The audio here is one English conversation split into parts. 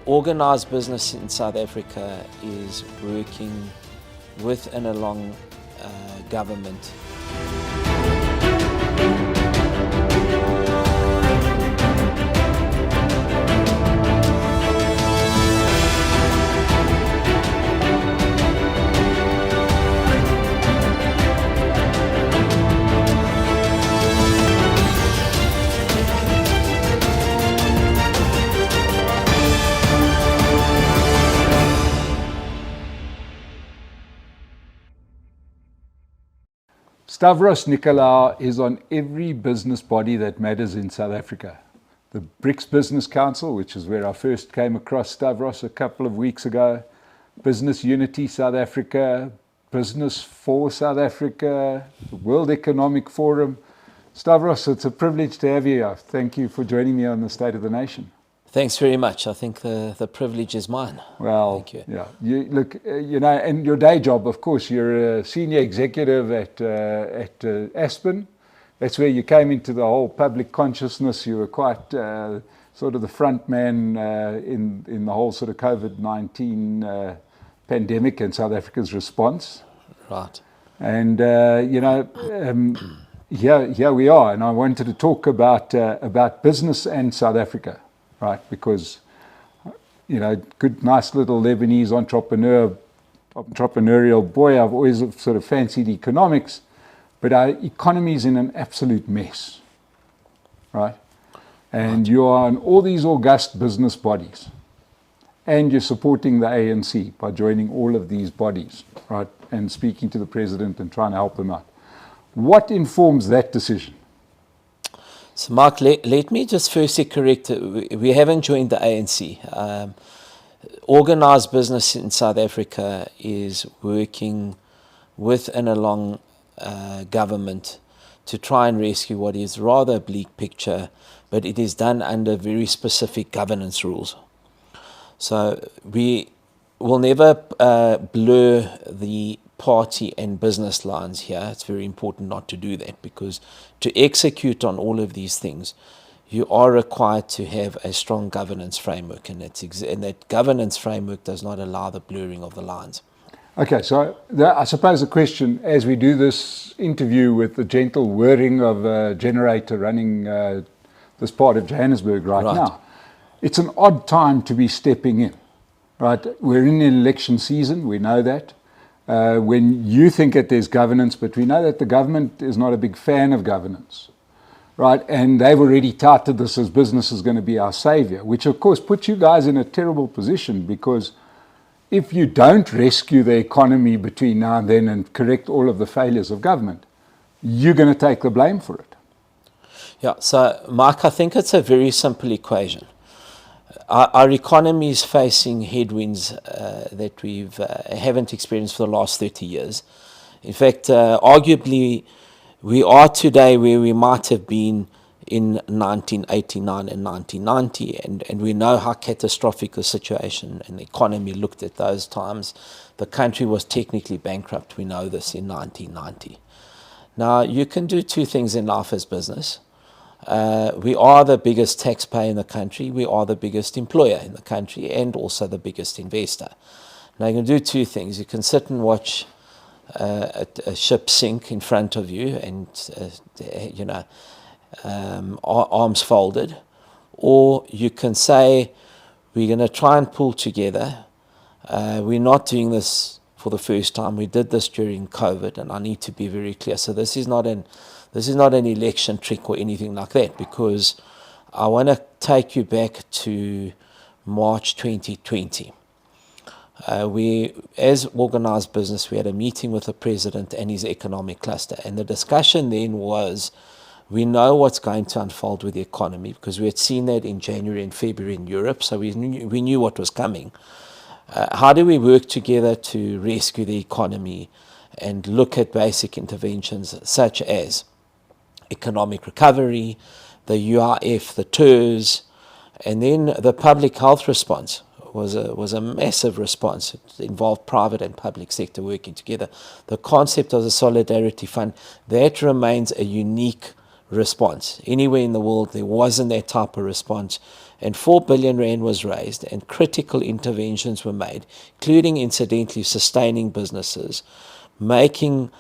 Organised business in South Africa is working with and along government. Stavros Nicolaou is on every business body that matters in South Africa. The BRICS Business Council, which is where I first came across Stavros a couple of weeks ago, Business Unity South Africa, Business for South Africa, the World Economic Forum. Stavros, it's a privilege to have you here. Thank you for joining me on the State of the Nation. Thanks very much. I think the privilege is mine. Well, thank you. Yeah, and your day job, of course, you're a senior executive at Aspen. That's where you came into the whole public consciousness. You were quite sort of the front man in the whole sort of COVID-19 pandemic and South Africa's response. Right. And here we are. And I wanted to talk about business and South Africa. Right, because, good, nice little Lebanese entrepreneurial boy, I've always sort of fancied economics, but our economy is in an absolute mess, right? And you are on all these august business bodies, and you're supporting the ANC by joining all of these bodies, right, and speaking to the president and trying to help them out. What informs that decision? So, Mark, let me just firstly correct, we haven't joined the ANC. Organised business in South Africa is working with and along government to try and rescue what is rather a bleak picture, but it is done under very specific governance rules. So we will never blur the party and business lines here. It's very important not to do that, because to execute on all of these things, you are required to have a strong governance framework, and that governance framework does not allow the blurring of the lines. Okay, so I suppose the question, as we do this interview with the gentle whirring of a generator running this part of Johannesburg right now, it's an odd time to be stepping in, right? We're in an election season, we know that. When you think that there's governance, but we know that the government is not a big fan of governance, right? And they've already touted this as business is going to be our savior, which of course puts you guys in a terrible position, because if you don't rescue the economy between now and then and correct all of the failures of government, you're going to take the blame for it. Yeah, so Mark, I think it's a very simple equation. Our economy is facing headwinds that we haven't experienced for the last 30 years. In fact, arguably, we are today where we might have been in 1989 and 1990, and we know how catastrophic the situation and the economy looked at those times. The country was technically bankrupt. We know this in 1990. Now, you can do two things in life as business. We are the biggest taxpayer in the country, we are the biggest employer in the country, and also the biggest investor. Now you can do two things. You can sit and watch a ship sink in front of you and, arms folded, or you can say, we're going to try and pull together. We're not doing this for the first time. We did this during COVID, and I need to be very clear. So this is not an election trick or anything like that, because I want to take you back to March 2020. We, as organised business, we had a meeting with the president and his economic cluster, and the discussion then was, we know what's going to unfold with the economy, because we had seen that in January and February in Europe, so we knew what was coming. How do we work together to rescue the economy and look at basic interventions such as economic recovery, the UIF, the TERS, and then the public health response was a massive response. It involved private and public sector working together. The concept of the Solidarity Fund, that remains a unique response. Anywhere in the world, there wasn't that type of response. And 4 billion rand was raised, and critical interventions were made, including, incidentally, sustaining businesses, making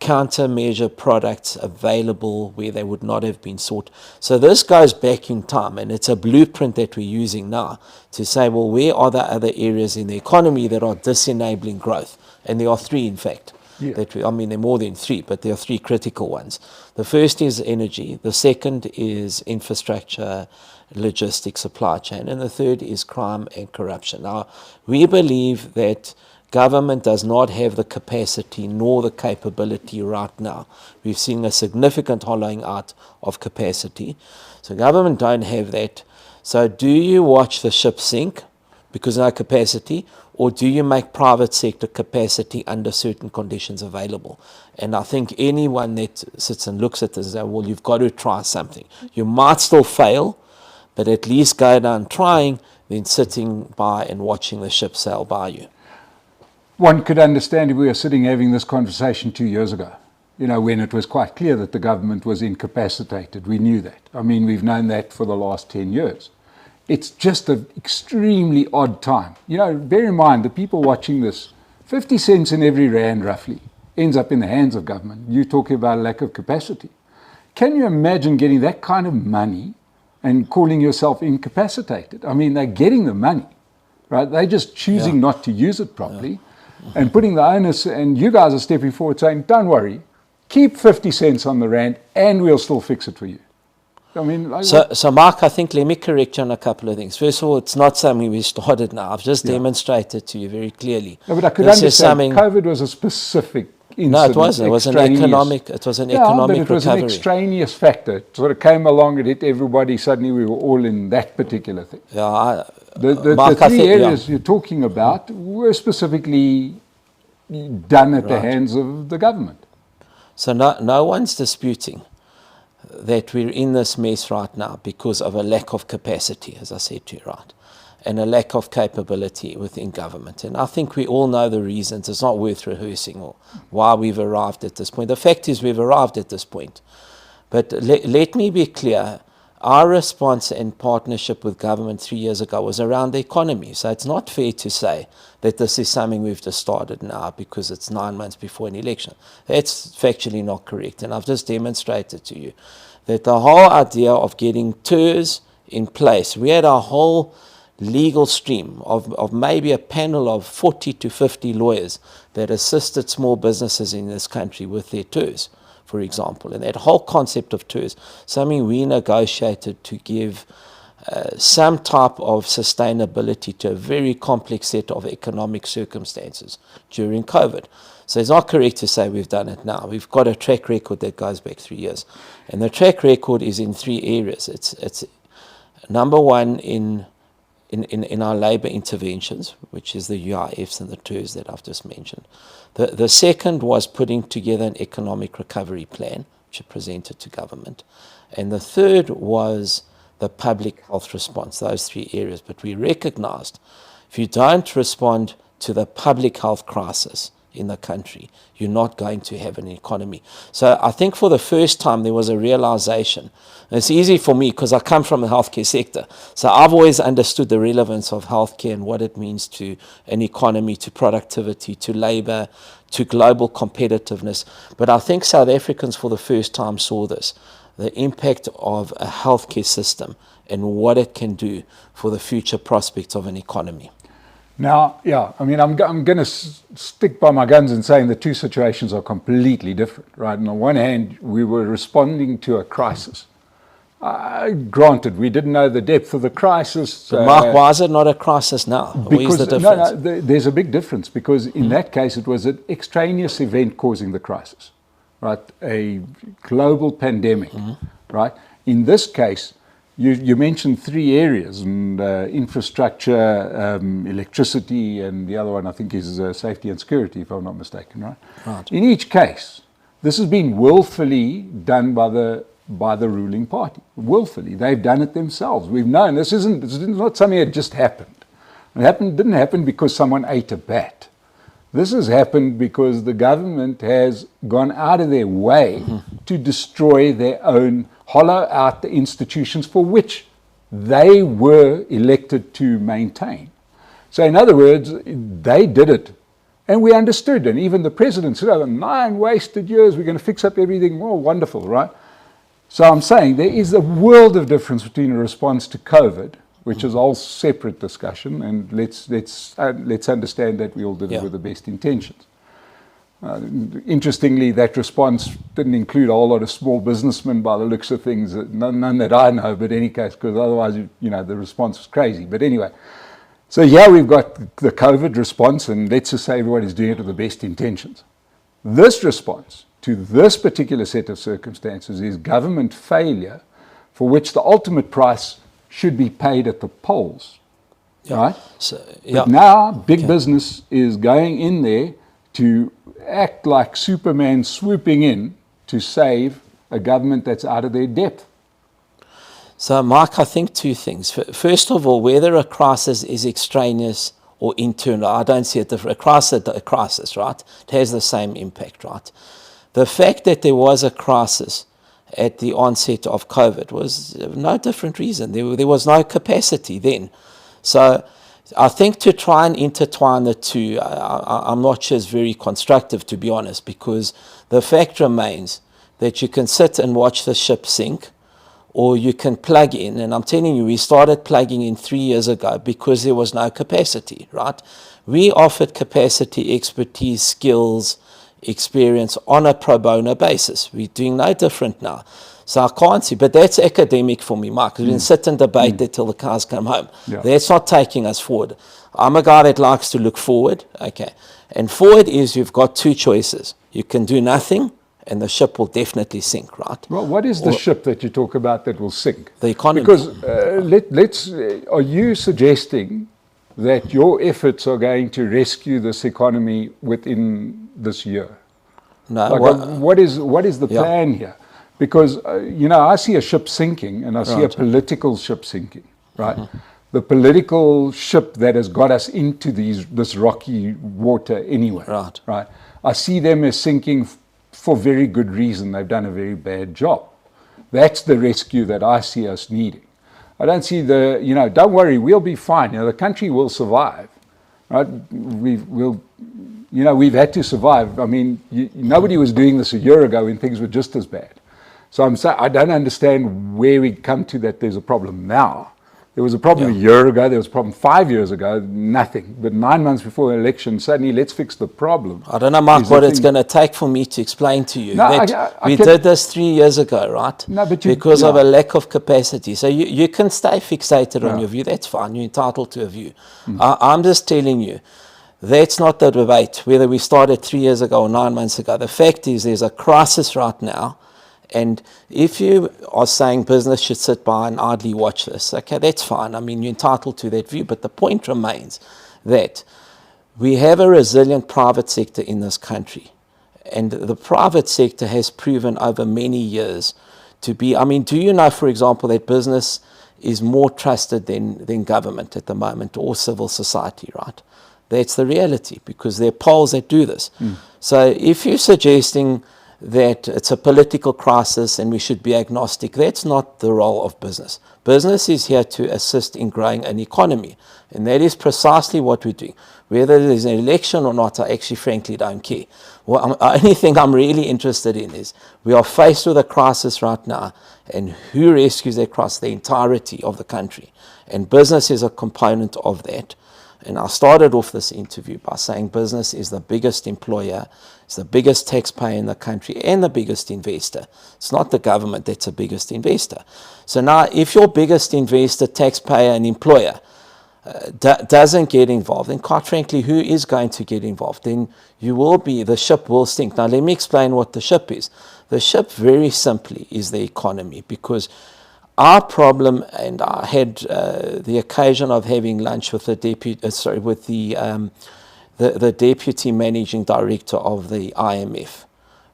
countermeasure products available where they would not have been sought. So this goes back in time, and it's a blueprint that we're using now to say, well, where are the other areas in the economy that are disenabling growth? And there are three, in fact. Yeah. There are more than three, but there are three critical ones. The first is energy. The second is infrastructure, logistics, supply chain. And the third is crime and corruption. Now, we believe that government does not have the capacity nor the capability right now. We've seen a significant hollowing out of capacity. So government don't have that. So do you watch the ship sink because no capacity, or do you make private sector capacity under certain conditions available? And I think anyone that sits and looks at this says, well, you've got to try something. You might still fail, but at least go down trying than sitting by and watching the ship sail by you. One could understand if we were sitting having this conversation 2 years ago, when it was quite clear that the government was incapacitated. We knew that. I mean, we've known that for the last 10 years. It's just an extremely odd time. Bear in mind, the people watching this, 50 cents in every rand roughly ends up in the hands of government. You're talking about a lack of capacity. Can you imagine getting that kind of money and calling yourself incapacitated? I mean, they're getting the money, right? They're just choosing not to use it properly. And putting the onus, and you guys are stepping forward saying, don't worry, keep 50 cents on the rand and we'll still fix it for you. I mean, so Mark, I think let me correct you on a couple of things. First of all, it's not something we started now. I've just demonstrated to you very clearly. No, but I could understand COVID was a specific incident. No, it wasn't. It was an economic recovery. But it was an extraneous factor. It sort of came along, it hit everybody. Suddenly we were all in that particular thing. Yeah, the three areas you're talking about were specifically done at the hands of the government. So no one's disputing that we're in this mess right now because of a lack of capacity, as I said to you, right, and a lack of capability within government. And I think we all know the reasons. It's not worth rehearsing or why we've arrived at this point. The fact is we've arrived at this point. But let me be clear. Our response and partnership with government 3 years ago was around the economy. So it's not fair to say that this is something we've just started now because it's 9 months before an election. That's factually not correct. And I've just demonstrated to you that the whole idea of getting TERS in place, we had a whole legal stream of maybe a panel of 40 to 50 lawyers that assisted small businesses in this country with their TERS, for example. And that whole concept of TERS, something we negotiated to give some type of sustainability to a very complex set of economic circumstances during COVID. So it's not correct to say we've done it now. We've got a track record that goes back 3 years. And the track record is in three areas. It's number one in our labour interventions, which is the UIFs and the TERS that I've just mentioned. The second was putting together an economic recovery plan, which I presented to government. And the third was the public health response, those three areas. But we recognized if you don't respond to the public health crisis in the country, you're not going to have an economy. So I think for the first time there was a realization. And it's easy for me because I come from the healthcare sector. So I've always understood the relevance of healthcare and what it means to an economy, to productivity, to labor, to global competitiveness. But I think South Africans for the first time saw this, the impact of a healthcare system and what it can do for the future prospects of an economy. Now, I mean, I'm going to stick by my guns in saying the two situations are completely different, right? On the one hand, we were responding to a crisis. Granted, we didn't know the depth of the crisis. But Mark, why is it not a crisis now? Where's the difference? There's a big difference because in that case, it was an extraneous event causing the crisis, right? A global pandemic, right? In this case, you mentioned three areas, and infrastructure, electricity, and the other one I think is safety and security, if I'm not mistaken, right? In each case, this has been willfully done by the ruling party. Willfully, they've done it themselves. We've known this is not something that just happened. It didn't happen because someone ate a bat. This has happened because the government has gone out of their way to destroy their own hollow out the institutions for which they were elected to maintain. So in other words, they did it. And we understood, and even the president said, oh, 9 wasted years, we're going to fix up everything. Oh, wonderful, right? So I'm saying there is a world of difference between a response to COVID, which is a whole separate discussion, and let's understand that we all did it with the best intentions. Interestingly, that response didn't include a whole lot of small businessmen by the looks of things, none that I know, but in any case, because otherwise, the response was crazy. But anyway, so we've got the COVID response, and let's just say everybody's doing it with the best intentions. This response to this particular set of circumstances is government failure, for which the ultimate price should be paid at the polls, right? So, but now big business is going in there to act like Superman swooping in to save a government that's out of their depth. So, Mike, I think 2 things. First of all, whether a crisis is extraneous or internal, I don't see it different. A crisis, right? It has the same impact, right? The fact that there was a crisis at the onset of COVID was no different reason. There was no capacity then. So I think to try and intertwine the two, I'm not sure is very constructive, to be honest, because the fact remains that you can sit and watch the ship sink, or you can plug in, and I'm telling you, we started plugging in 3 years ago because there was no capacity, right? We offered capacity, expertise, skills, experience on a pro bono basis. We're doing no different now. So I can't see, but that's academic for me, Mark. We can sit and debate that till the cars come home. That's not taking us forward. I'm a guy that likes to look forward, okay? And forward is you've got 2 choices. You can do nothing, and the ship will definitely sink, right? Well, what is the ship that you talk about that will sink? The economy. Because are you suggesting that your efforts are going to rescue this economy within this year? No. What is the plan here? Because, I see a ship sinking, and I see a political ship sinking, right? The political ship that has got us into this rocky water anyway, right? I see them as sinking for very good reason. They've done a very bad job. That's the rescue that I see us needing. I don't see don't worry, we'll be fine. The country will survive, right? We've had to survive. I mean, nobody was doing this a year ago when things were just as bad. So I'm saying I don't understand where we come to that there's a problem now. There was a problem a year ago, there was a problem 5 years ago, nothing. But 9 months before the election, suddenly let's fix the problem. I don't know, Mark, what it's going to take for me to explain to you. We did this 3 years ago, right? No, but because of a lack of capacity. So you can stay fixated on your view, that's fine, you're entitled to a view. I'm just telling you, that's not the debate, whether we started 3 years ago or 9 months ago. The fact is there's a crisis right now. And if you are saying business should sit by and idly watch this, okay, that's fine. I mean, you're entitled to that view. But the point remains that we have a resilient private sector in this country. And the private sector has proven over many years to be, I mean, do you know, for example, that business is more trusted than government at the moment, or civil society, right? That's the reality, because there are polls that do this. So if you're suggesting that it's a political crisis and we should be agnostic, that's not the role of business. Business is here to assist in growing an economy, and that is precisely what we're doing. Whether there's an election or not, I actually frankly don't care. The only thing I'm really interested in is we are faced with a crisis right now, and who rescues that crisis? The entirety of the country. And business is a component of that. And I started off this interview by saying business is the biggest employer, it's the biggest taxpayer in the country, and the biggest investor. It's not the government that's the biggest investor. So now, if your biggest investor, taxpayer, and employer doesn't get involved, then quite frankly, who is going to get involved? Then the ship will sink. Now, let me explain what the ship is. The ship, very simply, is the economy, because our problem, and I had the occasion of having lunch with the deputy managing director of the IMF.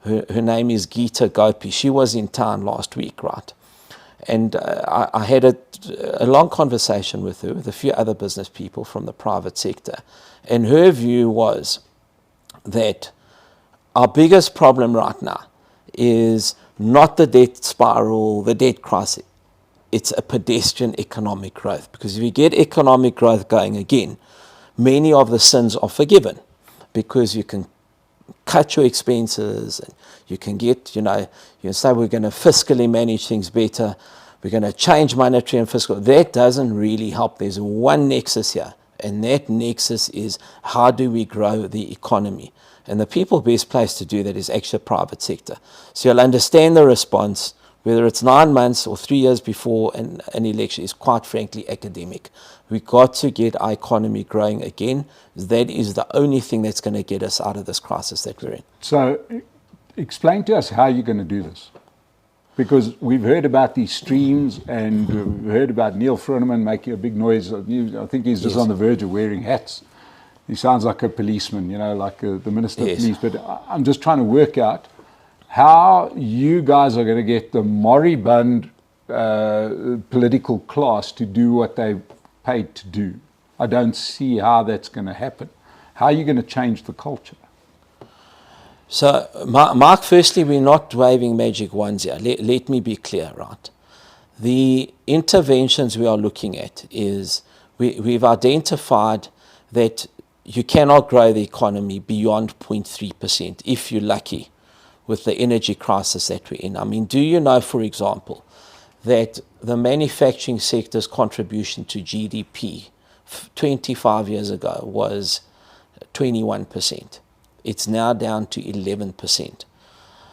Her name is Geeta Gopi. She was in town last week, right? And I had a long conversation with her, with a few other business people from the private sector. And her view was that our biggest problem right now is not the debt spiral, the debt crisis. It's a pedestrian economic growth, because if you get economic growth going again, many of the sins are forgiven, because you can cut your expenses, and you can get, you can say we're going to fiscally manage things better, we're going to change monetary and fiscal. That doesn't really help. There's one nexus here, and that nexus is, how do we grow the economy? And the people best placed to do that is actually the private sector. So you'll understand the response, whether it's 9 months or 3 years before an election, is quite frankly academic. We've got to get our economy growing again. That is the only thing that's going to get us out of this crisis that we're in. So explain to us how you're going to do this. Because we've heard about these streams, and we've heard about Neil Froneman making a big noise. I think he's just on the verge of wearing hats. He sounds like a policeman, like the Minister of Police. But I'm just trying to work out how you guys are going to get the moribund political class to do what they're paid to do. I don't see how that's going to happen. How are you going to change the culture? So, Mark, firstly, we're not waving magic wands here. Let me be clear, right? The interventions we are looking at is, we've identified that you cannot grow the economy beyond 0.3% if you're lucky with the energy crisis that we're in. I mean, do you know, for example, that the manufacturing sector's contribution to GDP 25 years ago was 21%. It's now down to 11%.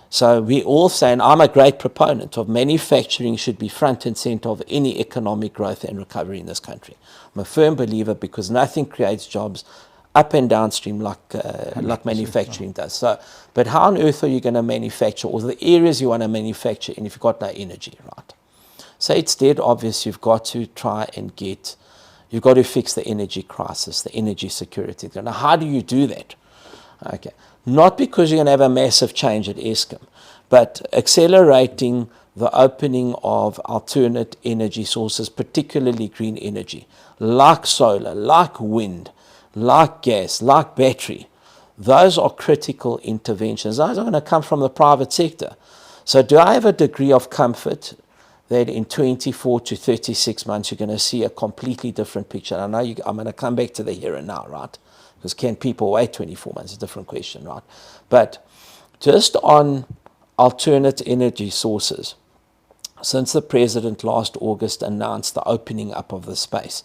So we all say, and I'm a great proponent of manufacturing should be front and center of any economic growth and recovery in this country. I'm a firm believer, because nothing creates jobs up and downstream like manufacturing does. So, but how on earth are you going to manufacture, or the areas you want to manufacture in, if you've got no energy, right? So it's dead obvious you've got to try and you've got to fix the energy crisis, the energy security. Now, how do you do that? Okay, not because you're going to have a massive change at Eskom, but accelerating the opening of alternate energy sources, particularly green energy, like solar, like wind, like gas, like battery. Those are critical interventions. Those are going to come from the private sector. So do I have a degree of comfort that in 24 to 36 months you're going to see a completely different picture? I know I'm going to come back to the here and now, right? Because can people wait 24 months? It's a different question, right? But just on alternate energy sources, since the president last August announced the opening up of the space,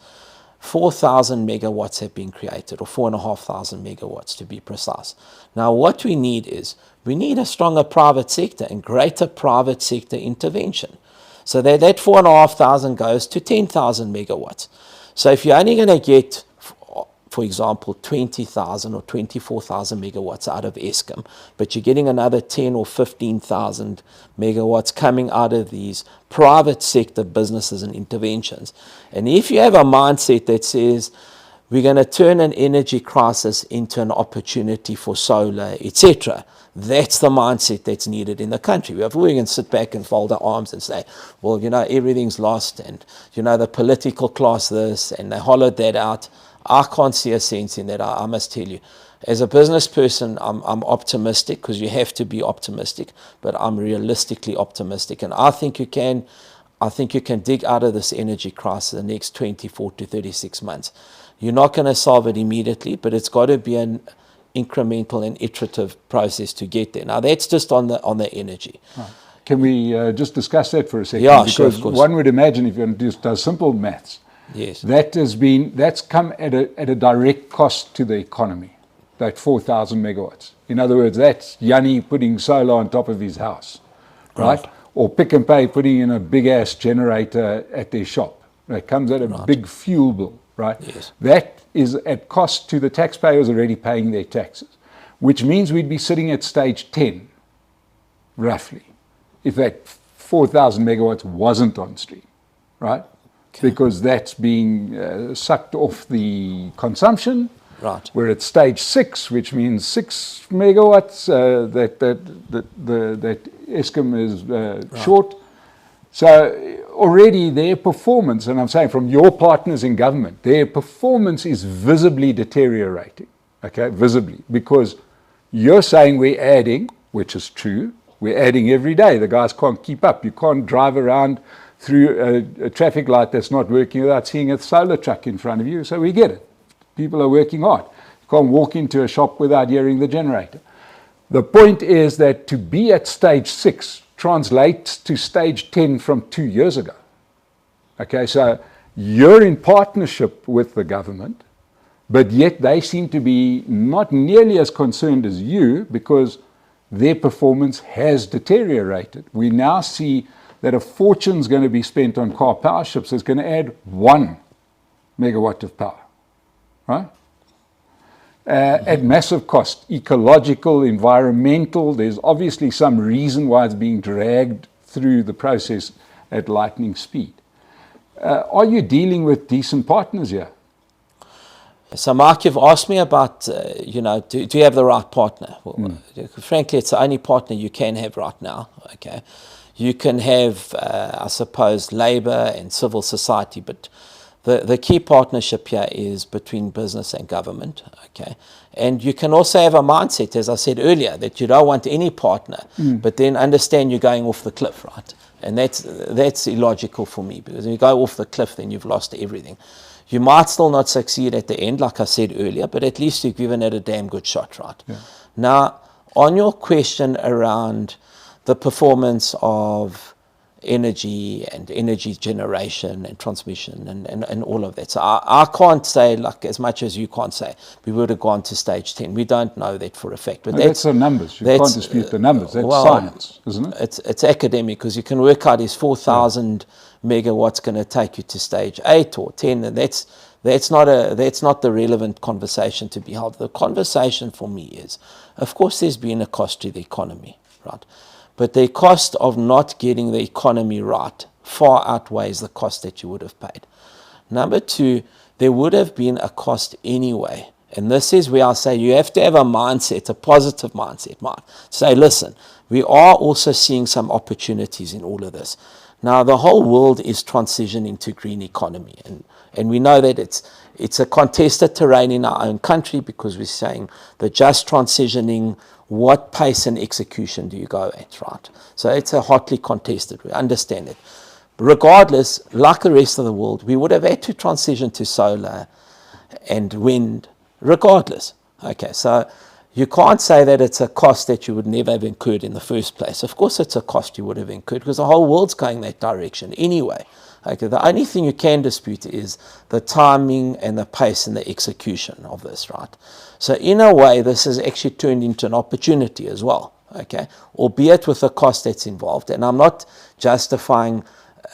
4,000 megawatts have been created, or 4,500 megawatts to be precise. Now, what we need is, we need a stronger private sector and greater private sector intervention. So that 4,500 goes to 10,000 megawatts. So if you're only going to get, for example, 20,000 or 24,000 megawatts out of Eskom, but you're getting another 10 or 15,000 megawatts coming out of these private sector businesses and interventions. And if you have a mindset that says, we're going to turn an energy crisis into an opportunity for solar, etc., that's the mindset that's needed in the country. We can sit back and fold our arms and say, well, everything's lost, and, the political class this, and they hollowed that out. I can't see a sense in that, I must tell you. As a business person, I'm optimistic, because you have to be optimistic, but I'm realistically optimistic. And I think you can dig out of this energy crisis in the next 24 to 36 months. You're not going to solve it immediately, but it's got to be an incremental and iterative process to get there. Now, that's just on the energy. Right. Can we just discuss that for a second? Yeah, because sure, of course. One would imagine, if you just do simple maths, yes, that's come at a direct cost to the economy, that 4,000 megawatts. In other words, that's Yanni putting solar on top of his house, right? Or Pick n Pay putting in a big-ass generator at their shop. That comes at a big fuel bill, right? Yes. That is at cost to the taxpayers already paying their taxes, which means we'd be sitting at stage 10, roughly, if that 4,000 megawatts wasn't on stream, right? Okay. Because that's being sucked off the consumption. Right. We're at stage 6, which means 6 megawatts that Eskom is short. So already their performance, and I'm saying from your partners in government, their performance is visibly deteriorating, okay, visibly, because you're saying we're adding, which is true, We're adding every day. The guys can't keep up. You can't drive around through a traffic light that's not working without seeing a solar truck in front of you. So we get it. People are working hard. You can't walk into a shop without hearing the generator. The point is that to be at stage 6 translates to stage 10 from 2 years ago. Okay, so you're in partnership with the government, but yet they seem to be not nearly as concerned as you because their performance has deteriorated. We now see that a fortune's going to be spent on car power ships that's going to add 1 megawatt of power, right? At massive cost, ecological, environmental. There's obviously some reason why it's being dragged through the process at lightning speed. Are you dealing with decent partners here? So, Mark, you've asked me about, do you have the right partner? Well, frankly, it's the only partner you can have right now, okay? You can have, I suppose, labor and civil society, but the key partnership here is between business and government, okay? And you can also have a mindset, as I said earlier, that you don't want any partner, but then understand you're going off the cliff, right? And that's illogical for me, because if you go off the cliff, then you've lost everything. You might still not succeed at the end, like I said earlier, but at least you've given it a damn good shot, right? Yeah. Now, on your question around the performance of energy and energy generation and transmission and all of that. So I can't say, like as much as you can't say, we would have gone to stage 10. We don't know that for a fact. But that's the numbers. You can't dispute the numbers. That's science, isn't it? It's academic, because you can work out is 4,000 megawatts going to take you to stage 8 or 10, and that's not the relevant conversation to be held. The conversation for me is, of course, there's been a cost to the economy, right? But the cost of not getting the economy right far outweighs the cost that you would have paid. Number 2, there would have been a cost anyway. And this is where I say you have to have a mindset, a positive mindset, Mike. Say, listen, we are also seeing some opportunities in all of this. Now, the whole world is transitioning to green economy. And we know that it's a contested terrain in our own country, because we're saying the just transitioning, what pace and execution do you go at, right? So it's a hotly contested, we understand it. Regardless, like the rest of the world, we would have had to transition to solar and wind, regardless. Okay, so you can't say that it's a cost that you would never have incurred in the first place. Of course it's a cost you would have incurred, because the whole world's going that direction anyway. Okay, the only thing you can dispute is the timing and the pace and the execution of this, right? So in a way, this has actually turned into an opportunity as well, okay? Albeit with the cost that's involved. And I'm not justifying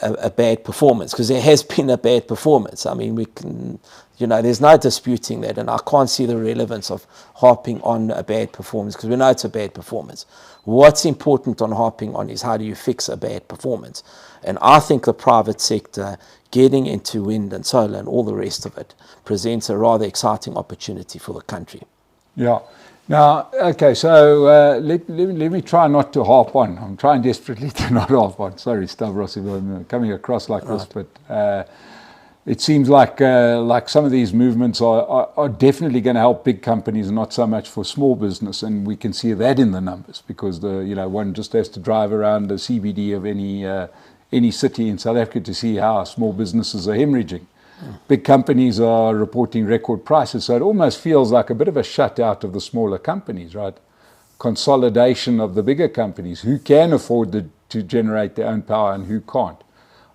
a bad performance, because there has been a bad performance. I mean, we can, there's no disputing that, and I can't see the relevance of harping on a bad performance, because we know it's a bad performance. What's important on harping on is how do you fix a bad performance? And I think the private sector getting into wind and solar and all the rest of it presents a rather exciting opportunity for the country. Yeah. Now, okay, so let me try not to harp on. I'm trying desperately to not harp on. Sorry, Stavros, if I'm coming across like this, but it seems like some of these movements are definitely going to help big companies, not so much for small business, and we can see that in the numbers, because one just has to drive around the CBD of any city in South Africa to see how small businesses are hemorrhaging. Big companies are reporting record prices, so it almost feels like a bit of a shutout of the smaller companies, right? Consolidation of the bigger companies, who can afford to generate their own power and who can't.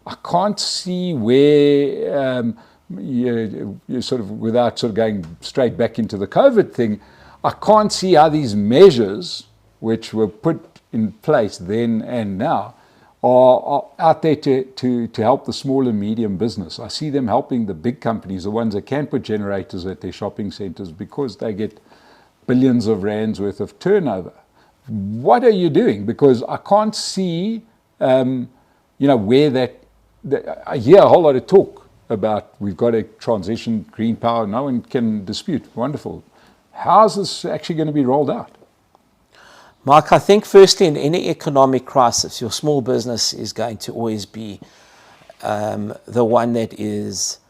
I can't see where, you sort of, without sort of going straight back into the COVID thing, I can't see how these measures, which were put in place then and now, are out there to help the small and medium business. I see them helping the big companies, the ones that can put generators at their shopping centres, because they get billions of rands worth of turnover. What are you doing? Because I can't see, where that I hear a whole lot of talk about we've got to transition green power. No one can dispute. Wonderful. How's this actually going to be rolled out? Mark, I think firstly, in any economic crisis, your small business is going to always be the one that is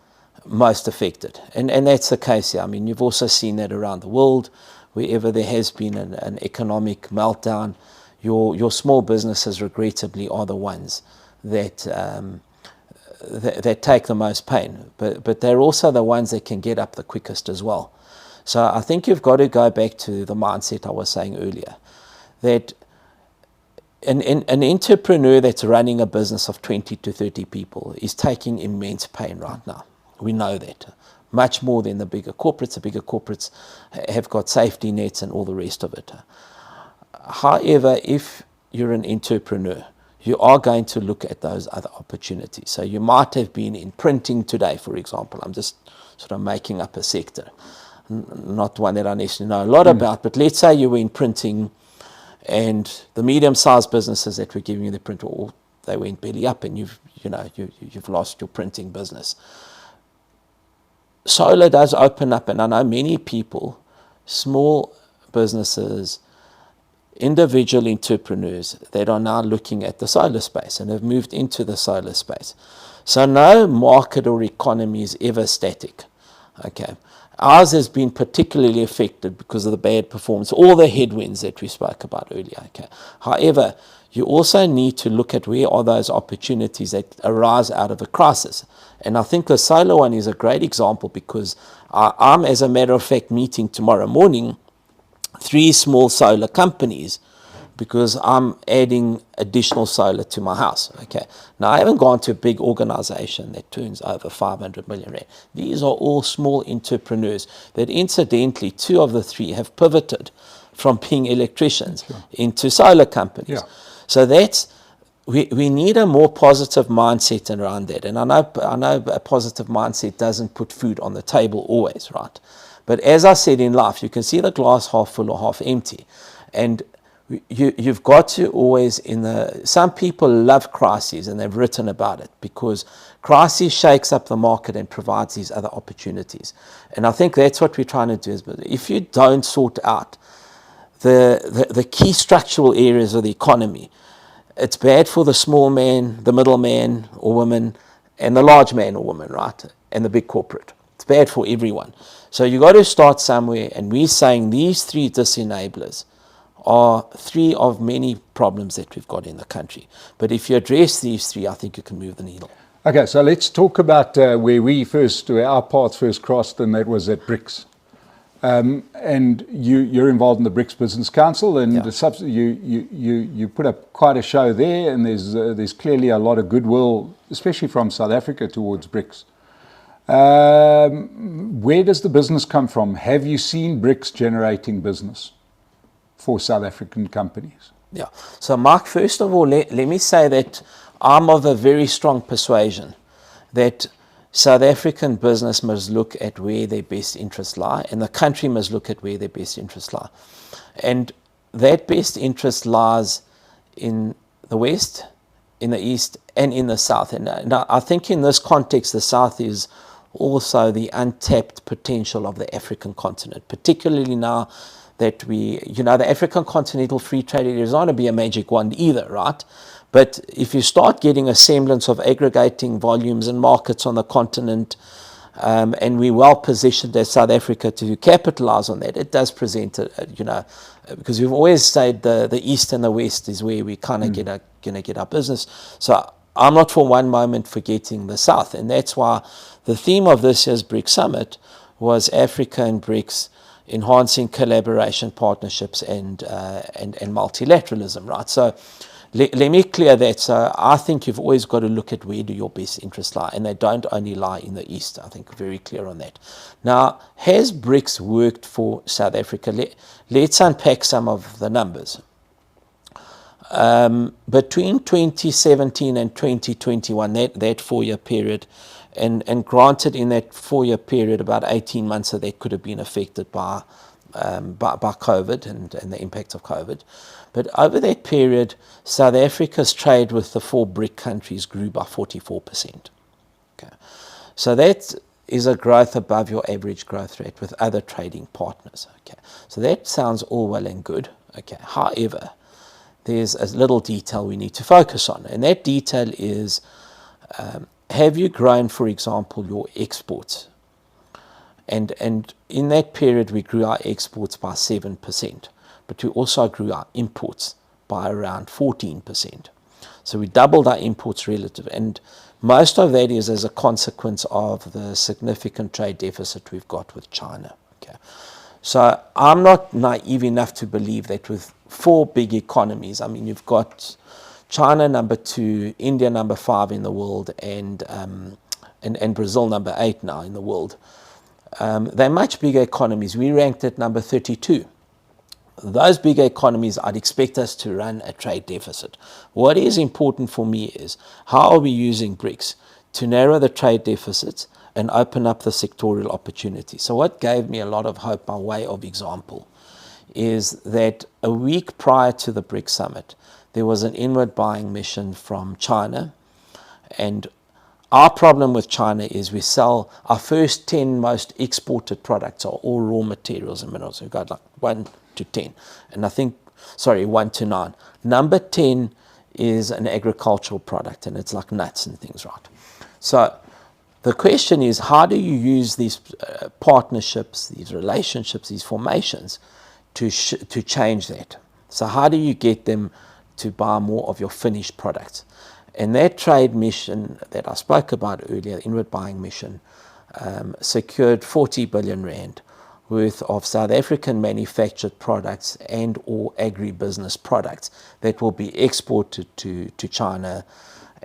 most affected. And that's the case here. I mean, you've also seen that around the world. Wherever there has been an economic meltdown, your small businesses regrettably are the ones that that take the most pain, but they're also the ones that can get up the quickest as well. So I think you've got to go back to the mindset I was saying earlier, that an entrepreneur that's running a business of 20 to 30 people is taking immense pain right now. We know that. Much more than the bigger corporates. The bigger corporates have got safety nets and all the rest of it. However, if you're an entrepreneur, you are going to look at those other opportunities. So you might have been in printing today, for example. I'm just sort of making up a sector, not one that I necessarily know a lot about, but let's say you were in printing and the medium-sized businesses that were giving you the print, or they went belly up and you've lost your printing business. Solar does open up, and I know many people, small businesses, individual entrepreneurs that are now looking at the solar space and have moved into the solar space. So no market or economy is ever static. Okay. Ours has been particularly affected because of the bad performance, all the headwinds that we spoke about earlier. Okay. However, you also need to look at where are those opportunities that arise out of a crisis. And I think the solar one is a great example, because I'm, as a matter of fact, meeting tomorrow morning 3 small solar companies, because I'm adding additional solar to my house. Okay. Now, I haven't gone to a big organization that turns over 500 million rand. These are all small entrepreneurs that, incidentally, 2 of the 3 have pivoted from being electricians into solar companies. Yeah. So we need a more positive mindset around that. And I know a positive mindset doesn't put food on the table always, right? But as I said in life, you can see the glass half full or half empty. And you've got to always, some people love crises, and they've written about it, because crisis shakes up the market and provides these other opportunities. And I think that's what we're trying to do. If you don't sort out the key structural areas of the economy, it's bad for the small man, the middle man or woman, and the large man or woman, right? And the big corporate. It's bad for everyone. So you got to start somewhere, and we're saying these 3 disenablers are 3 of many problems that we've got in the country. But if you address these 3, I think you can move the needle. Okay, so let's talk about where our paths first crossed, and that was at BRICS. And you're involved in the BRICS Business Council, and you put up quite a show there, and there's clearly a lot of goodwill, especially from South Africa, towards BRICS. Where does the business come from? Have you seen BRICS generating business for South African companies? Yeah. So, Mark, first of all, let me say that I'm of a very strong persuasion that South African business must look at where their best interests lie, and the country must look at where their best interests lie. And that best interest lies in the West, in the East, and in the South. And I think in this context, the South is also the untapped potential of the African continent, particularly now that the African Continental Free Trade Area is not going to be a magic wand either, right? But if you start getting a semblance of aggregating volumes and markets on the continent, and we're well positioned as South Africa to capitalize on that, it does present, because we've always said the East and the West is where we kind of going to get our business. So I'm not for one moment forgetting the South, and that's why the theme of this year's BRICS Summit was Africa and BRICS enhancing collaboration, partnerships, and multilateralism, right? So let me clear that. So I think you've always got to look at where do your best interests lie, and they don't only lie in the East. I think very clear on that. Now, has BRICS worked for South Africa? Let's unpack some of the numbers. Between 2017 and 2021, that 4-year period, and granted in that 4-year period, about 18 months of that could have been affected by COVID and the impact of COVID. But over that period, South Africa's trade with the 4 BRIC countries grew by 44%. Okay. So that is a growth above your average growth rate with other trading partners. Okay. So that sounds all well and good. Okay. However, there's a little detail we need to focus on, and that detail is, have you grown, for example, your exports? And in that period, we grew our exports by 7%, but we also grew our imports by around 14%. So we doubled our imports relative, and most of that is as a consequence of the significant trade deficit we've got with China. Okay. So I'm not naive enough to believe that with 4 big economies, I mean, you've got China number 2, India number 5 in the world, and Brazil number 8 now in the world. They're much bigger economies. We ranked at number 32. Those bigger economies, I'd expect us to run a trade deficit. What is important for me is how are we using BRICS to narrow the trade deficits and open up the sectorial opportunity. So what gave me a lot of hope by way of example is that a week prior to the BRICS summit, there was an inward buying mission from China, and our problem with China is we sell our first 10 most exported products are all raw materials and minerals. We've got like 1 to 10, and I think, sorry, 1 to 9. Number 10 is an agricultural product, and it's like nuts and things, right? So the question is, how do you use these partnerships, these relationships, these formations to change that? So how do you get them to buy more of your finished products? And that trade mission that I spoke about earlier, inward buying mission, secured 40 billion rand worth of South African manufactured products and or agribusiness products that will be exported to China.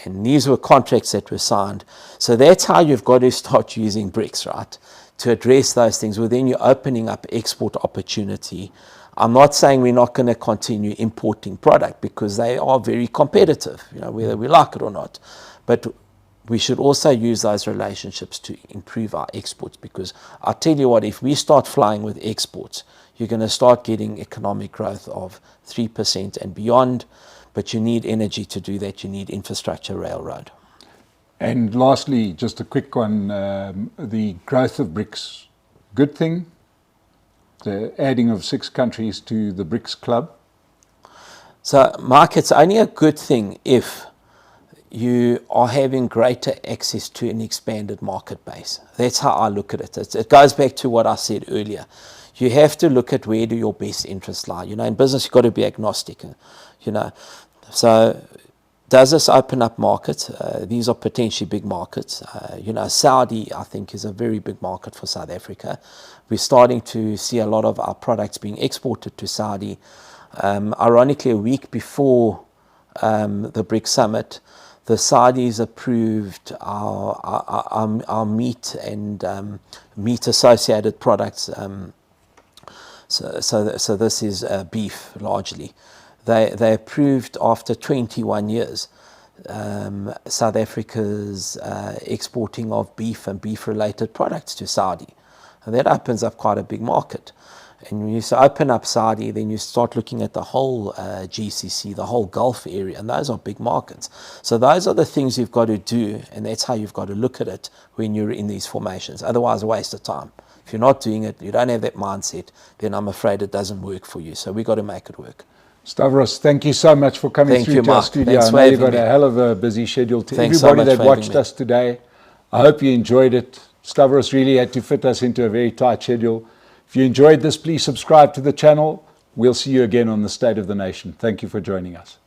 And these were contracts that were signed. So that's how you've got to start using BRICS, right? To address those things. Well, then you're opening up export opportunity. I'm not saying we're not going to continue importing product because they are very competitive, you know, whether we like it or not. But we should also use those relationships to improve our exports, because I'll tell you what, if we start flying with exports, you're going to start getting economic growth of 3% and beyond. But you need energy to do that. You need infrastructure, railroad. And lastly, just a quick one, the growth of BRICS, good thing? The adding of 6 countries to the BRICS club? So, Mark, it's only a good thing if you are having greater access to an expanded market base. That's how I look at it. It goes back to what I said earlier. You have to look at where do your best interests lie. You know, in business, you've got to be agnostic, you know. So does this open up markets? These are potentially big markets. You know, Saudi, I think, is a very big market for South Africa. We're starting to see a lot of our products being exported to Saudi. Ironically, a week before the BRICS summit, the Saudis approved our meat and meat-associated products. So this is beef, largely. They approved after 21 years South Africa's exporting of beef and beef-related products to Saudi. And that opens up quite a big market. And when you open up Saudi, then you start looking at the whole GCC, the whole Gulf area, and those are big markets. So those are the things you've got to do, and that's how you've got to look at it when you're in these formations. Otherwise, a waste of time. If you're not doing it, you don't have that mindset, then I'm afraid it doesn't work for you. So we've got to make it work. Stavros, thank you so much for coming through to our studio. I know you've got a hell of a busy schedule. To everybody that watched us today, I hope you enjoyed it. Stavros really had to fit us into a very tight schedule. If you enjoyed this, please subscribe to the channel. We'll see you again on the State of the Nation. Thank you for joining us.